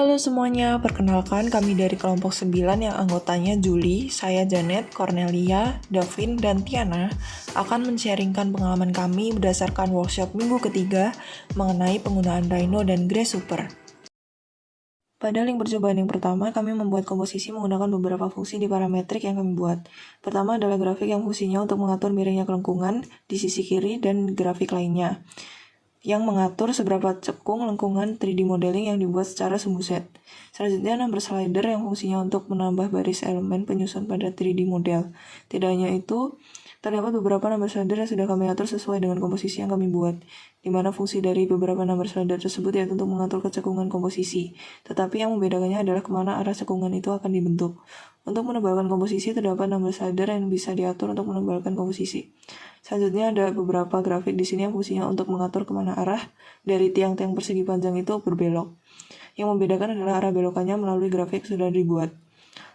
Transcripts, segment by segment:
Halo semuanya, perkenalkan kami dari kelompok 9 yang anggotanya Juli, saya Janet, Cornelia, Davin, dan Tiana akan men-sharingkan pengalaman kami berdasarkan workshop minggu ketiga mengenai penggunaan Rhino dan Grace Super. Pada link percobaan yang pertama, kami membuat komposisi menggunakan beberapa fungsi di parametrik yang kami buat. Pertama adalah grafik yang fungsinya untuk mengatur miringnya kelengkungan di sisi kiri dan grafik lainnya yang mengatur seberapa cekung lengkungan 3D modeling yang dibuat secara sembuset. Selanjutnya, number slider yang fungsinya untuk menambah baris elemen penyusun pada 3D model. Tidak hanya itu, terdapat beberapa number slider yang sudah kami atur sesuai dengan komposisi yang kami buat, di mana fungsi dari beberapa number slider tersebut yaitu untuk mengatur kecekungan komposisi, tetapi yang membedakannya adalah kemana arah cekungan itu akan dibentuk. Untuk menebalkan komposisi, terdapat number slider yang bisa diatur untuk menebalkan komposisi. Selanjutnya ada beberapa grafik di sini yang fungsinya untuk mengatur kemana arah dari tiang-tiang persegi panjang itu berbelok. Yang membedakan adalah arah belokannya melalui grafik sudah dibuat.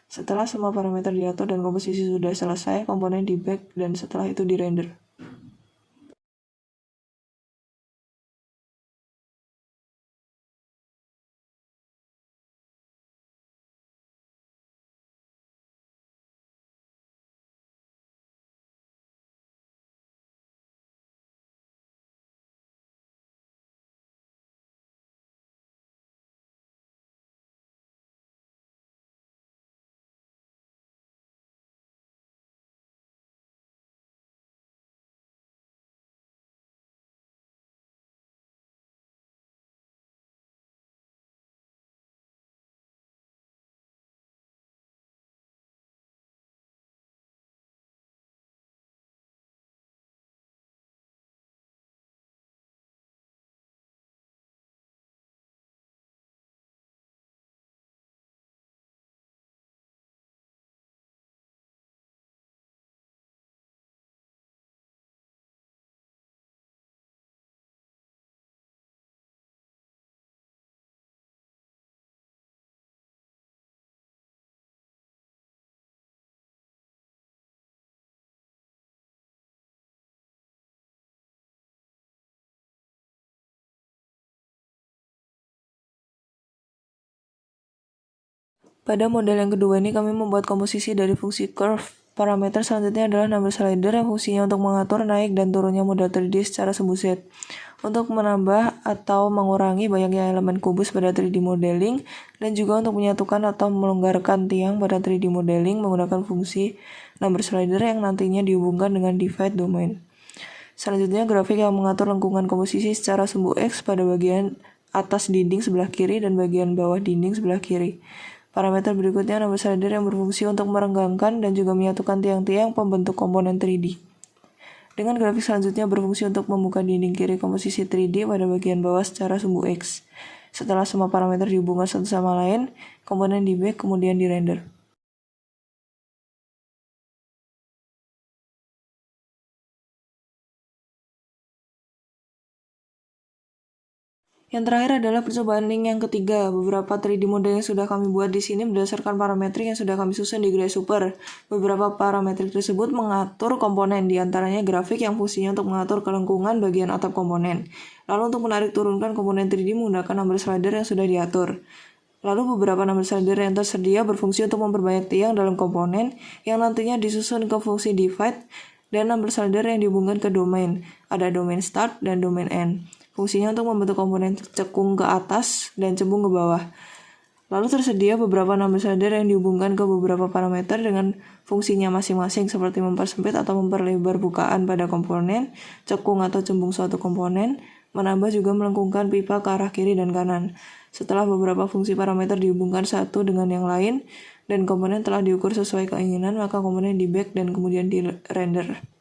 Setelah semua parameter diatur dan komposisi sudah selesai, komponen di back dan setelah itu di render. Pada model yang kedua ini kami membuat komposisi dari fungsi curve. Parameter selanjutnya adalah number slider yang fungsinya untuk mengatur naik dan turunnya model 3D secara sembuset. Untuk menambah atau mengurangi banyaknya elemen kubus pada 3D modeling dan juga untuk menyatukan atau melonggarkan tiang pada 3D modeling menggunakan fungsi number slider yang nantinya dihubungkan dengan divide domain. Selanjutnya grafik yang mengatur lengkungan komposisi secara sumbu X pada bagian atas dinding sebelah kiri dan bagian bawah dinding sebelah kiri. Parameter berikutnya number slider yang berfungsi untuk merenggangkan dan juga menyatukan tiang-tiang pembentuk komponen 3D. Dengan grafik selanjutnya berfungsi untuk membuka dinding kiri komposisi 3D pada bagian bawah secara sumbu X. Setelah semua parameter dihubungkan satu sama lain, komponen di back kemudian di render. Yang terakhir adalah percobaan link yang ketiga. Beberapa 3D model yang sudah kami buat di sini berdasarkan parametrik yang sudah kami susun di Grace Super. Beberapa parametrik tersebut mengatur komponen, diantaranya grafik yang fungsinya untuk mengatur kelengkungan bagian atap komponen. Lalu untuk menarik turunkan komponen 3D menggunakan number slider yang sudah diatur. Lalu beberapa number slider yang tersedia berfungsi untuk memperbanyak tiang dalam komponen yang nantinya disusun ke fungsi divide dan number slider yang dihubungkan ke domain. Ada domain start dan domain end. Fungsinya untuk membentuk komponen cekung ke atas dan cembung ke bawah. Lalu tersedia beberapa number slider yang dihubungkan ke beberapa parameter dengan fungsinya masing-masing seperti mempersempit atau memperlebar bukaan pada komponen, cekung atau cembung suatu komponen, menambah juga melengkungkan pipa ke arah kiri dan kanan. Setelah beberapa fungsi parameter dihubungkan satu dengan yang lain dan komponen telah diukur sesuai keinginan, maka komponen di back dan kemudian di render.